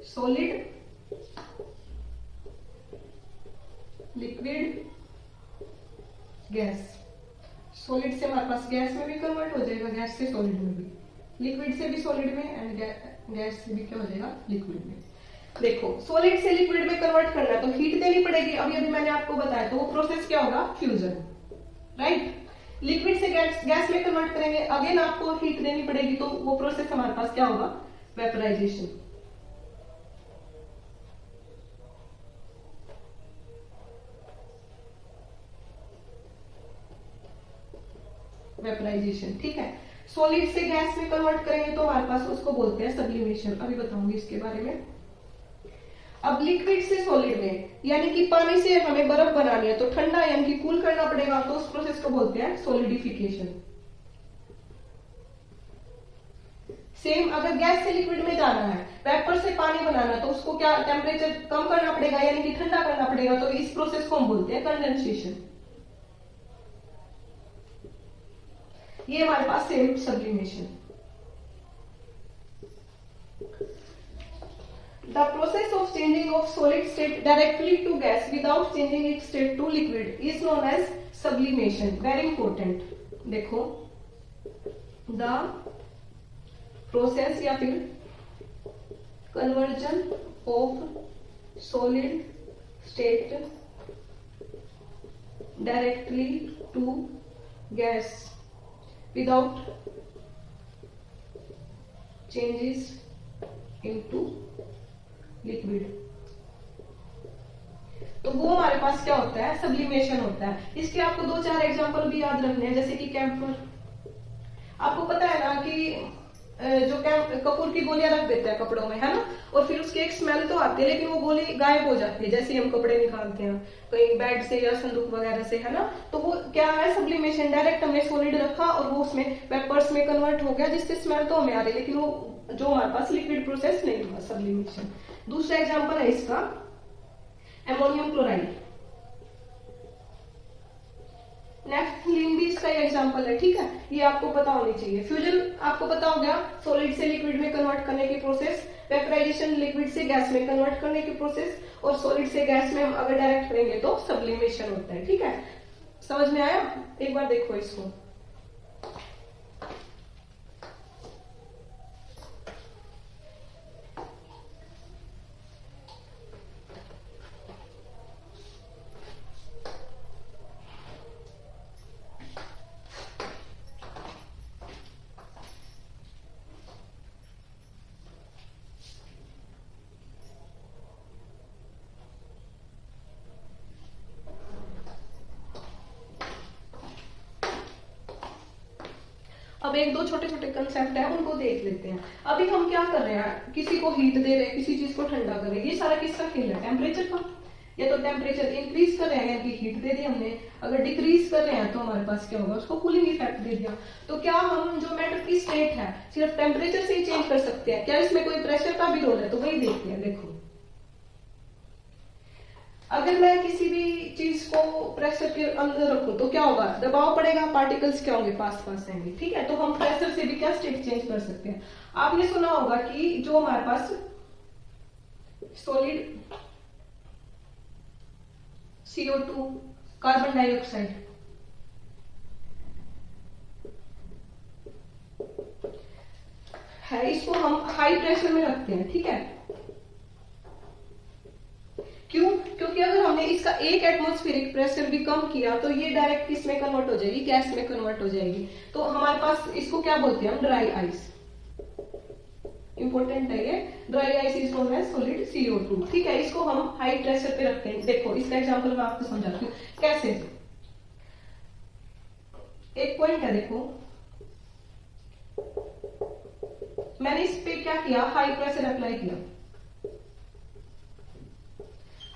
Solid, liquid, gas. Solid से हमारे पास gas में भी कन्वर्ट हो जाएगा, गैस से सॉलिड में भी, लिक्विड से भी सॉलिड में, एंड गैस से भी क्या हो जाएगा, लिक्विड में। देखो सॉलिड से लिक्विड में कन्वर्ट करना है तो हीट देनी पड़ेगी, अभी अभी मैंने आपको बताया, तो वो प्रोसेस क्या होगा, फ्यूजन, राइट। लिक्विड से गैस में कन्वर्ट करेंगे, अगेन आपको हीट देनी पड़ेगी, तो वो प्रोसेस हमारे पास क्या होगा, वेपराइजेशन। वेपराइजेशन, ठीक है। सॉलिड से गैस में कन्वर्ट करेंगे तो हमारे पास उसको बोलते हैं सब्लिमेशन, अभी बताऊंगी इसके बारे में। अब लिक्विड से सॉलिड में, यानी कि पानी से हमें बर्फ बनानी है तो ठंडा यानी कि कूल करना पड़ेगा, तो उस प्रोसेस को बोलते हैं सॉलिडिफिकेशन। सेम अगर गैस से लिक्विड में जाना है, वेपर से पानी बनाना, तो उसको क्या टेम्परेचर कम करना पड़ेगा यानी कि ठंडा करना पड़ेगा, तो इस प्रोसेस को हम बोलते हैं कंडेंसेशन। ये हमारे पास same sublimation. The process of changing of solid state directly to gas without changing its state to liquid is known as sublimation. Very important. देखो, the process या फिर conversion of solid state directly to gas without changes into liquid, तो वो हमारे पास क्या होता है, sublimation होता है। इसके आपको 2-4 एग्जांपल भी याद रखने हैं, जैसे कि कैम्फर। आपको पता है ना कि जो कपूर की गोलियां रख देते हैं कपड़ों में, है ना, और फिर उसकी एक स्मेल तो आती है लेकिन वो गोली गायब हो जाती है जैसे हम कपड़े निकालते हैं कहीं बेड से या संदूक वगैरह से, है ना, तो वो क्या है, सब्लिमेशन। डायरेक्ट हमने सॉलिड रखा और वो उसमें वेपर्स में कन्वर्ट हो गया, जिससे स्मेल तो हमें आ रही है लेकिन वो जो हमारे पास लिक्विड प्रोसेस नहीं हुआ, सब्लिमेशन। दूसरा एग्जांपल है इसका एमोनियम क्लोराइड। नेक्स्ट लिम्बी इसका एग्जांपल है, ठीक है, ये आपको पता होनी चाहिए। फ्यूजन आपको पता हो गया, सॉलिड से लिक्विड में कन्वर्ट करने की प्रोसेस, वेपराइजेशन लिक्विड से गैस में कन्वर्ट करने की प्रोसेस, और सॉलिड से गैस में हम अगर डायरेक्ट करेंगे तो सब्लिमेशन होता है, ठीक है। समझ में आया? एक बार देखो इसको। अब 1-2 छोटे छोटे कंसेप्ट है उनको देख लेते हैं। अभी हम क्या कर रहे हैं, किसी को हीट दे रहे हैं, किसी चीज को ठंडा कर रहे हैं, ये सारा किसका खेल है, टेम्परेचर का। या तो टेम्परेचर इंक्रीज कर रहे हैं कि हीट दे दी हमने, अगर डिक्रीज कर रहे हैं तो हमारे पास क्या होगा, उसको कूलिंग इफेक्ट दे दिया। तो क्या हम जो मैटर की स्टेट है सिर्फ टेम्परेचर से ही चेंज कर सकते हैं क्या, इसमें कोई प्रेशर का भी रोल है, तो वही देखते हैं। देखो अगर मैं किसी भी चीज को प्रेशर के अंदर रखूं तो क्या होगा, दबाव पड़ेगा, पार्टिकल्स क्या होंगे, पास पास आएंगे, ठीक है। तो हम प्रेशर से भी क्या स्टेट चेंज कर सकते हैं। आपने सुना होगा कि जो हमारे पास सॉलिड CO2 कार्बन डाइऑक्साइड है, इसको हम हाई प्रेशर में रखते हैं, ठीक है। क्यों? क्योंकि अगर हमने इसका 1 एटमॉस्फेरिक प्रेशर भी कम किया तो ये डायरेक्ट किसमें कन्वर्ट हो जाएगी, गैस में कन्वर्ट हो जाएगी। तो हमारे पास इसको क्या बोलते हैं हम, ड्राई आइस। इंपॉर्टेंट है ये, dry ice is known as solid CO2, ठीक है। इसको हम हाई प्रेशर पे रखते हैं। देखो इसका एग्जांपल मैं आपको समझाती हूँ कैसे। एक पॉइंट है, देखो मैंने इस पे क्या किया, हाई प्रेशर अप्लाई किया।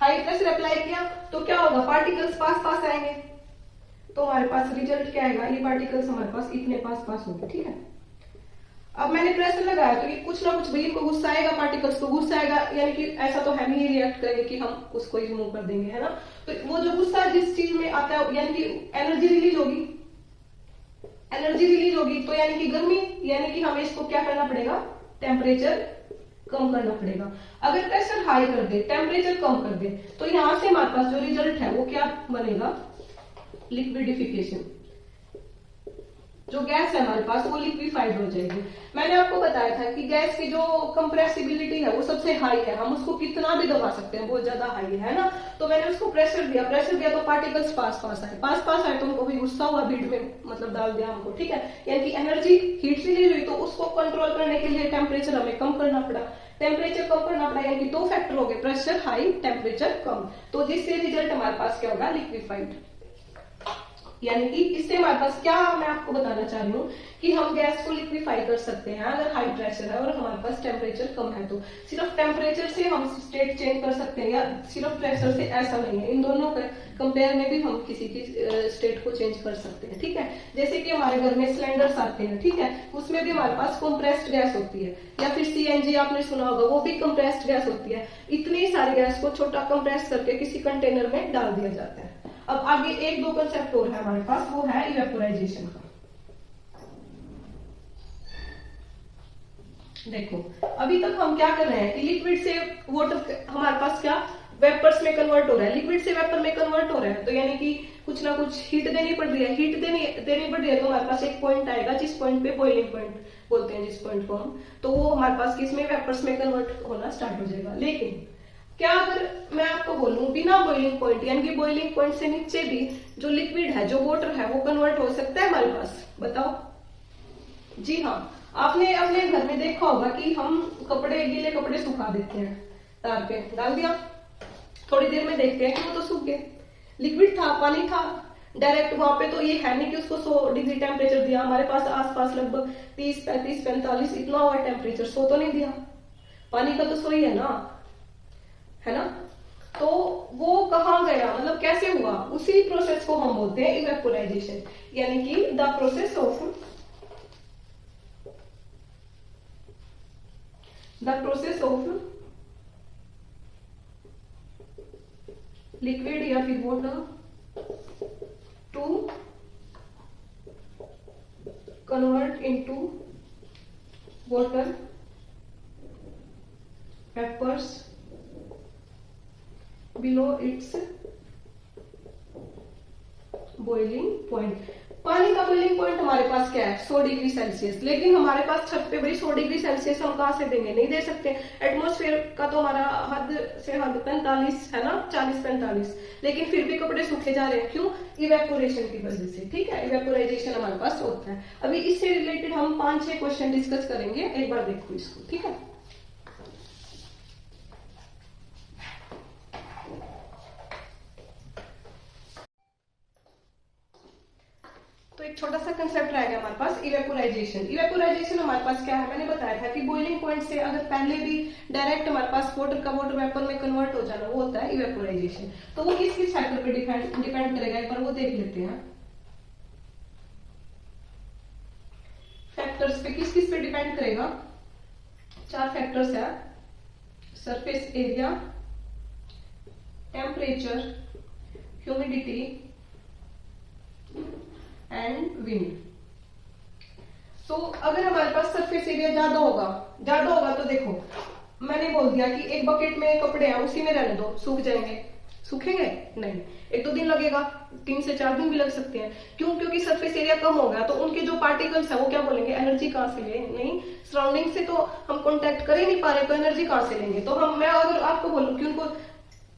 हाई प्रेशर अप्लाई किया तो क्या होगा, पार्टिकल्स पास पास आएंगे, तो हमारे पास रिजल्ट क्या आएगा, ये पार्टिकल्स हमारे पास इतने पास पास होंगे, ठीक है। अब मैंने प्रेशर लगाया तो ये कुछ ना कुछ भाई को गुस्सा आएगा, पार्टिकल्स को गुस्सा आएगा, यानी कि ऐसा तो है नहीं रिएक्ट करेंगे कि हम उसको रिमूव कर देंगे, है ना। तो वो जो गुस्सा जिस चीज में आता है यानी कि एनर्जी रिलीज होगी, एनर्जी रिलीज होगी तो यानी कि गर्मी, यानी कि हमें इसको क्या करना पड़ेगा, टेम्परेचर कम करना पड़ेगा। अगर प्रेशर हाई कर दे, टेम्परेचर कम कर दे, तो यहां से हमारे पास जो रिजल्ट है वो क्या बनेगा, लिक्विडिफिकेशन। जो गैस है हमारे पास वो लिक्विफाइड हो जाएगी। मैंने आपको बताया था कि गैस की जो कंप्रेसिबिलिटी है वो सबसे हाई है, हम उसको कितना भी दबा सकते हैं, बहुत ज्यादा हाई है ना। तो मैंने उसको प्रेशर दिया तो पार्टिकल्स पास पास आए तो उनको भी गुस्सा हुआ, भीड़ में मतलब डाल दिया हमको, ठीक है। यानी कि एनर्जी हीट रिलीज हुई, तो उसको कंट्रोल करने के लिए टेम्परेचर हमें कम करना पड़ा। टेम्परेचर कम करना पड़ा यानी कि दो फैक्टर हो गए, प्रेशर हाई, टेम्परेचर कम, तो जिससे रिजल्ट हमारे पास क्या होगा, लिक्विफाइड। यानी कि इससे हमारे पास क्या, मैं आपको बताना चाह रही हूँ कि हम गैस को लिक्विफाई कर सकते हैं अगर हाई प्रेशर है और हमारे पास टेम्परेचर कम है। तो सिर्फ टेम्परेचर से हम स्टेट चेंज कर सकते हैं या सिर्फ प्रेशर से, ऐसा नहीं है। इन दोनों के कंपेयर में भी हम किसी की स्टेट को चेंज कर सकते हैं, ठीक है। जैसे कि हमारे घर में सिलेंडर्स आते हैं, ठीक है, उसमें भी हमारे पास कंप्रेस्ड गैस होती है, या फिर सीएनजी आपने सुना होगा, वो भी कंप्रेस्ड गैस होती है। इतनी सारी गैस को छोटा कंप्रेस करके किसी कंटेनर में डाल दिया जाता है। अब आगे एक दो कंसेप्ट और है हमारे पास, वो है इवेपोराइजेशन का। देखो अभी तक हम क्या कर रहे हैं कि लिक्विड से वाटर हमारे पास क्या वेपर्स में कन्वर्ट हो रहा है, लिक्विड से वेपर में कन्वर्ट हो रहा है। तो यानी कि कुछ ना कुछ हीट देनी पड़ रही है, हीट देनी पड़ रही है, तो हमारे पास एक पॉइंट आएगा जिस पॉइंट पे बॉइलिंग पॉइंट बोलते हैं, जिस पॉइंट को हम, तो वो हमारे पास किसमें, वेपर्स में कन्वर्ट होना स्टार्ट हो जाएगा। लेकिन क्या अगर मैं आपको बोलूं बिना बॉइलिंग पॉइंट, यानी कि बॉइलिंग पॉइंट से नीचे भी जो लिक्विड है, जो वाटर है, वो कन्वर्ट हो सकता है हमारे पास, बताओ। जी हाँ, आपने अपने घर में देखा होगा कि हम कपड़े, गीले कपड़े सुखा देते हैं, तार पे डाल दिया, थोड़ी देर में देखते हैं कि वो तो सूख गए, लिक्विड था, पानी था डायरेक्ट वहां पे, तो ये है नहीं कि उसको 100 डिग्री टेम्परेचर दिया, हमारे पास आसपास लगभग 30, 35, 45 इतना हुआ टेम्परेचर, 100 तो नहीं दिया, पानी का तो 100 ही है ना। तो वो कहाँ गया, मतलब कैसे हुआ, उसी प्रोसेस को हम बोलते हैं इवेपोराइजेशन, यानी कि द प्रोसेस ऑफ लिक्विड या फिर water to convert into water vapours below its boiling point. पानी का बॉइलिंग पॉइंट हमारे पास क्या है, 100 डिग्री सेल्सियस, लेकिन हमारे पास छत पे भाई 100 डिग्री सेल्सियस हम कहां से देंगे, नहीं दे सकते। एटमॉस्फेयर का तो हमारा हद से हद 45 है ना, 40-45, लेकिन फिर भी कपड़े सूखे जा रहे हैं, क्यों, इवेपोरेशन की वजह से, ठीक है। इवेपोराइजेशन हमारे पास होता है। अभी इससे रिलेटेड हम 5-6 क्वेश्चन डिस्कस करेंगे, एक बार देखो इसको, ठीक है। तो एक छोटा सा कंसेप्ट रह गया हमारे पास, इवेपोराइजेशन हमारे पास क्या है, मैंने बताया था कि बॉइलिंग पॉइंट से अगर पहले भी डायरेक्ट हमारे पास वाटर वेपर में कन्वर्ट हो जाना, वो होता है इवेपोराइजेशन। तो वो किस किस फैक्टर पे डिपेंड करेगा, एक बार वो देख लेते हैं। फैक्टर्स पे किस किस पे डिपेंड करेगा, 4 फैक्टर्स है, surface area, temperature, humidity and wind. तो अगर हमारे पास सरफेस एरिया ज्यादा होगा तो देखो मैंने बोल दिया कि एक बकेट में कपड़े हैं, उसी में रहने दो, सूख जाएंगे, सूखेंगे नहीं, 1-2 दिन लगेगा, 3 से 4 दिन भी लग सकते हैं। क्यों, क्योंकि सरफेस एरिया कम हो गया, तो उनके जो पार्टिकल्स है वो क्या बोलेंगे, एनर्जी कहां से ले, नहीं, सराउंडिंग से तो हम कॉन्टेक्ट कर ही नहीं पा रहे, तो एनर्जी कहां से लेंगे। तो मैं अगर आपको बोलूं कि उनको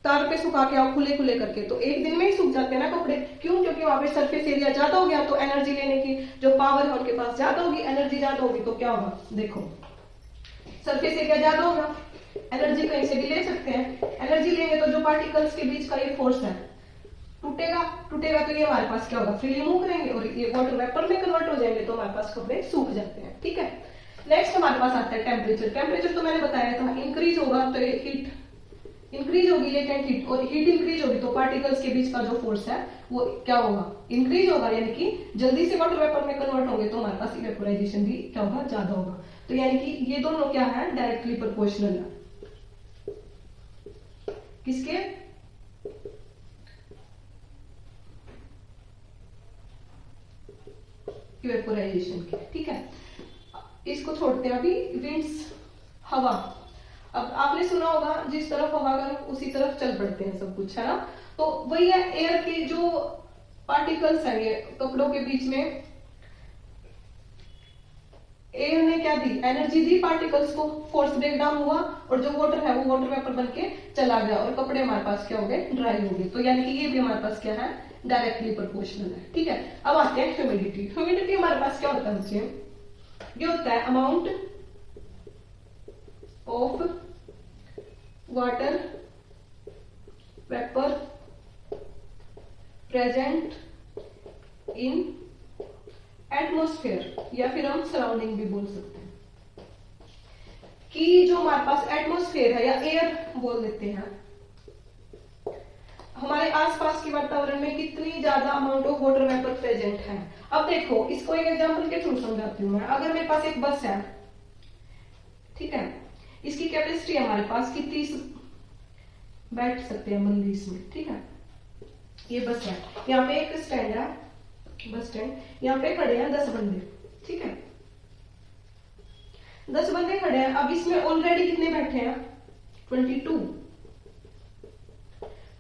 तार पे सुखा के आओ खुले करके, तो एक दिन में ही सूख जाते हैं ना कपड़े, क्यों, क्योंकि वहां पे सरफेस एरिया ज्यादा हो गया, तो एनर्जी लेने की जो पावर है उनके पास ज्यादा होगी, एनर्जी ज्यादा होगी तो क्या होगा, देखो सरफेस एरिया ज्यादा होगा, एनर्जी कहीं से भी ले सकते हैं, एनर्जी लेंगे तो जो पार्टिकल्स के बीच का ये फोर्स है टूटेगा तो ये हमारे पास क्या होगा, फ्रीली मूव करेंगे और ये वाटर वेपर में कन्वर्ट हो जाएंगे, तो हमारे पास कपड़े सूख जाते हैं, ठीक है। नेक्स्ट हमारे पास आता है टेम्परेचर तो मैंने बताया था, इंक्रीज होगा तो हीट इंक्रीज होगी, लेटेंट हीट, और हीट इंक्रीज होगी तो पार्टिकल्स के बीच का जो फोर्स है वो क्या होगा, इंक्रीज होगा, यानी कि जल्दी से वाटर वेपर में कन्वर्ट होंगे, तो हमारे पास इवेपोराइजेशन भी क्या होगा, ज्यादा होगा। तो यानी कि ये दोनों क्या है, डायरेक्टली प्रोपोर्शनल है, किसके, इवेपोराइजेशन के, ठीक है। इसको छोड़ते हैं अभी, विंड्स, हवा। अब आपने सुना होगा जिस तरफ हवा गर्म उसी तरफ चल पड़ते हैं सब कुछ, है ना। तो वही है, एयर के जो पार्टिकल्स हैं ये कपड़ों के बीच में, एयर ने क्या दी, एनर्जी दी पार्टिकल्स को, फोर्स ब्रेक डाउन हुआ और जो वाटर है वो वाटर वेपर बन के चला गया और कपड़े हमारे पास क्या हो गए, ड्राई हो गए। तो यानी कि ये भी हमारे पास क्या है, डायरेक्टली प्रोपोर्शनल है। ठीक है, अब आते हैं ह्यूमिडिटी। ह्यूमिडिटी हमारे पास क्या होता है बच्चे, ये होता है amount of water vapour present in atmosphere, या फिर हम सराउंडिंग भी बोल सकते हैं, कि जो हमारे पास एटमॉस्फेयर है या एयर बोल देते हैं, हमारे आसपास के वातावरण में कितनी ज्यादा amount of water vapour present है। अब देखो इसको एक एग्जांपल के थ्रू समझाती हूँ मैं। अगर मेरे पास एक बस है, ठीक है, इसकी कैपेसिटी हमारे पास की 30 बैठ सकते हैं बंदे इसमें, ठीक है, ये बस है, यहाँ पे एक स्टैंड है, बस स्टैंड, यहाँ पे खड़े हैं 10 बंदे, ठीक है, 10 बंदे खड़े हैं। अब इसमें ऑलरेडी कितने बैठे हैं, 22।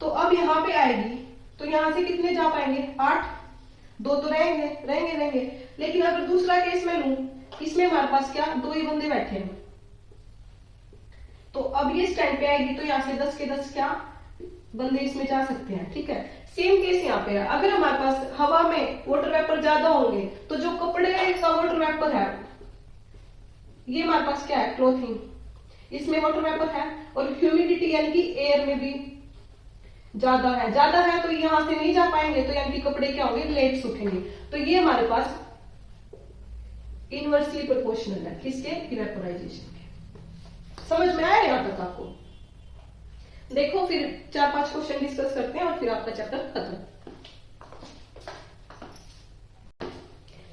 तो अब यहाँ पे आएगी तो यहाँ से कितने जा पाएंगे, 8, 2 तो रहेंगे। लेकिन अगर दूसरा केस में लूं, इसमें हमारे पास क्या 2 ही बंदे बैठे हैं, तो अब ये स्टैंड पे आएगी तो यहाँ से 10 के 10 क्या बंदे इसमें जा सकते हैं। ठीक है, सेम केस यहाँ पे है। अगर हमारे पास हवा में वाटर वेपर ज्यादा होंगे तो जो कपड़े का वाटर वेपर है, ये हमारे पास क्या है, क्लोथिंग, इसमें वाटर वेपर है, और ह्यूमिडिटी यानी कि एयर में भी ज्यादा है तो यहां से नहीं जा पाएंगे, तो यानी कि कपड़े क्या होंगे, लेट सूखेंगे। तो ये हमारे पास इनवर्सली प्रोपोर्शनल है, किसके, इवेपोराइजेशन के। समझ में आया यहां तक आपको? देखो फिर 4-5 क्वेश्चन डिस्कस करते हैं और फिर आपका चैप्टर खत्म।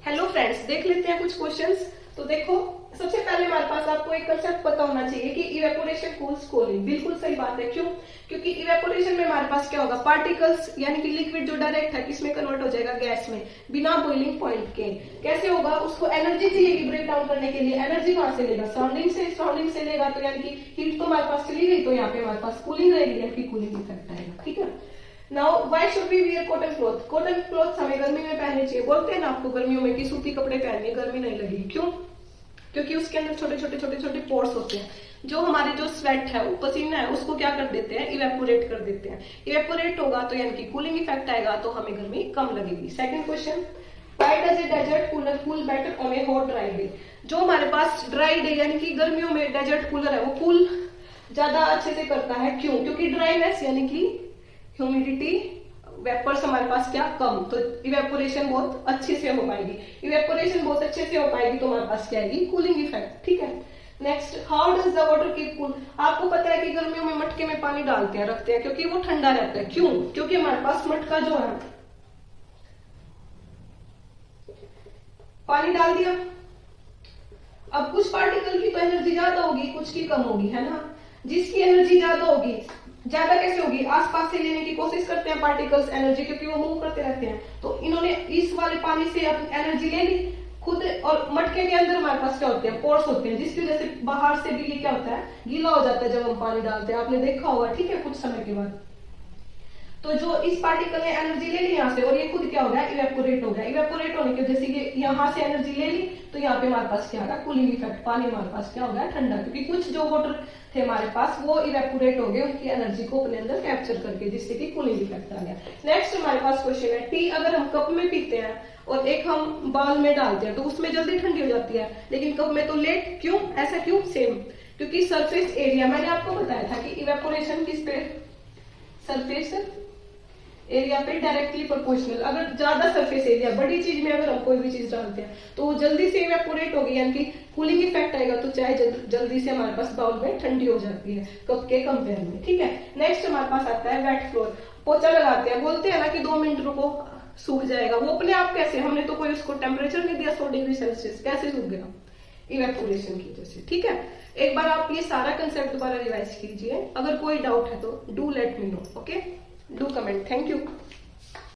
हेलो फ्रेंड्स, देख लेते हैं कुछ क्वेश्चंस। तो देखो, सबसे पहले हमारे पास आपको एक कंसेप्ट पता होना चाहिए कि इवेपोरेशन कूल्स कूलिंग। बिल्कुल सही बात है, क्यों? क्योंकि इवेपोरेशन में हमारे पास क्या होगा, पार्टिकल्स यानी कि लिक्विड जो डायरेक्ट है किसमें कन्वर्ट हो जाएगा, गैस में, बिना बॉइलिंग पॉइंट के। कैसे होगा, उसको एनर्जी चाहिए ब्रेक डाउन करने के लिए। एनर्जी कहां से लेगा, सराउंडिंग से लेगा, तो यानी कि हीट तो हमारे पास चली गई, तो यहाँ पे हमारे पास कूलिंग रहेगी, यानी कि कूलिंग इफेक्ट आएगा। ठीक है, now why should we wear cotton cloth? Cotton cloth हमें गर्मी में पहनने चाहिए। बोलते हैं ना आपको गर्मियों में कि सूती कपड़े पहनिए, गर्मी नहीं लगेगी। क्यों? क्योंकि उसके अंदर छोटे छोटे पोर्स होते हैं, जो हमारे जो स्वेट है, पसीना है, उसको क्या कर देते हैं, इवेपोरेट कर देते हैं। इवेपोरेट होगा तो यानी कि कूलिंग इफेक्ट आएगा, तो हमें गर्मी कम लगेगी। Second question, why does a desert cooler cool better on a hot dry day? जो हमारे पास ड्राई डे यानी कि गर्मियों में डेजर्ट कूलर है, वो कूल ज्यादा अच्छे से करता है। क्यों? क्योंकि ड्राईनेस यानी कि ह्यूमिडिटी, वेपर्स हमारे पास क्या, कम, तो इवेपोरेशन बहुत अच्छे से हो पाएगी। इवेपोरेशन बहुत अच्छे से हो पाएगी तो हमारे पास क्या आएगी, कूलिंग इफेक्ट। ठीक है, next, how does the water keep cool? आपको पता है कि गर्मियों में मटके में पानी डालते हैं, रखते हैं, क्योंकि वो ठंडा रहता है। क्यों? क्योंकि हमारे पास मटका जो है, पानी डाल दिया, अब कुछ पार्टिकल की तो एनर्जी ज्यादा होगी, कुछ की कम होगी, है ना। जिसकी एनर्जी ज्यादा होगी, ज्यादा कैसे होगी, आसपास से लेने की कोशिश करते हैं पार्टिकल्स एनर्जी, क्योंकि वो मूव करते रहते हैं। तो इन्होंने इस वाले पानी से अपनी एनर्जी ले ली खुद, और मटके के अंदर हमारे पास क्या होते हैं, पोर्स होते हैं, जिसकी वजह से बाहर से भी ये क्या होता है, गीला हो जाता है जब हम पानी डालते हैं, आपने देखा होगा। ठीक है, कुछ समय के बाद तो जो इस पार्टिकल ने एनर्जी ले ली यहाँ से, और ये खुद क्या हो गया, इवेपोरेट हो गया। इवेपोरेट होने की वजह से ये यहाँ से एनर्जी ले ली, तो यहाँ पे हमारे पास क्या होगा, कूलिंग इफेक्ट, पानी हमारे पास क्या हो गया, ठंडा, क्योंकि कुछ जो वाटर थे हमारे पास वो इवेपोरेट हो गए, उनकी एनर्जी को अपने अंदर कैप्चर करके, जिससे कि कूलिंग इफेक्ट आ गया। नेक्स्ट हमारे पास क्वेश्चन है, टी अगर हम कप में पीते हैं और एक हम बाउल में डालते हैं, तो उसमें जल्दी ठंडी हो जाती है, लेकिन कप में तो लेट। क्यों? ऐसा क्यों? सेम, क्योंकि सरफेस एरिया, मैंने आपको बताया था कि इवेपोरेशन किस पे, सरफेस एरिया पे डायरेक्टली प्रोपोर्शनल। अगर ज्यादा सरफेस एरिया, बड़ी चीज में अगर हम कोई भी चीज डालते हैं तो वो जल्दी से इवेपोरेट होगी, यानी कि कूलिंग इफेक्ट आएगा, तो चाय जल्दी से हमारे पास बाउल में ठंडी हो जाती है कप के कंपेयर में। ठीक है, नेक्स्ट हमारे पास आता है वेट फ्लोर। पोछा लगाते हैं, बोलते हैं ना कि 2 मिनट रुको सूख जाएगा, वो अपने आप कैसे, हमने तो कोई उसको टेम्परेचर नहीं दिया 100 डिग्री सेल्सियस, कैसे सूख गया, इवेपोरेशन की वजह से। ठीक है, एक बार आप ये सारा कंसेप्ट दोबारा रिवाइज कीजिए। अगर कोई डाउट है तो do let me know, okay, do comment. Thank you.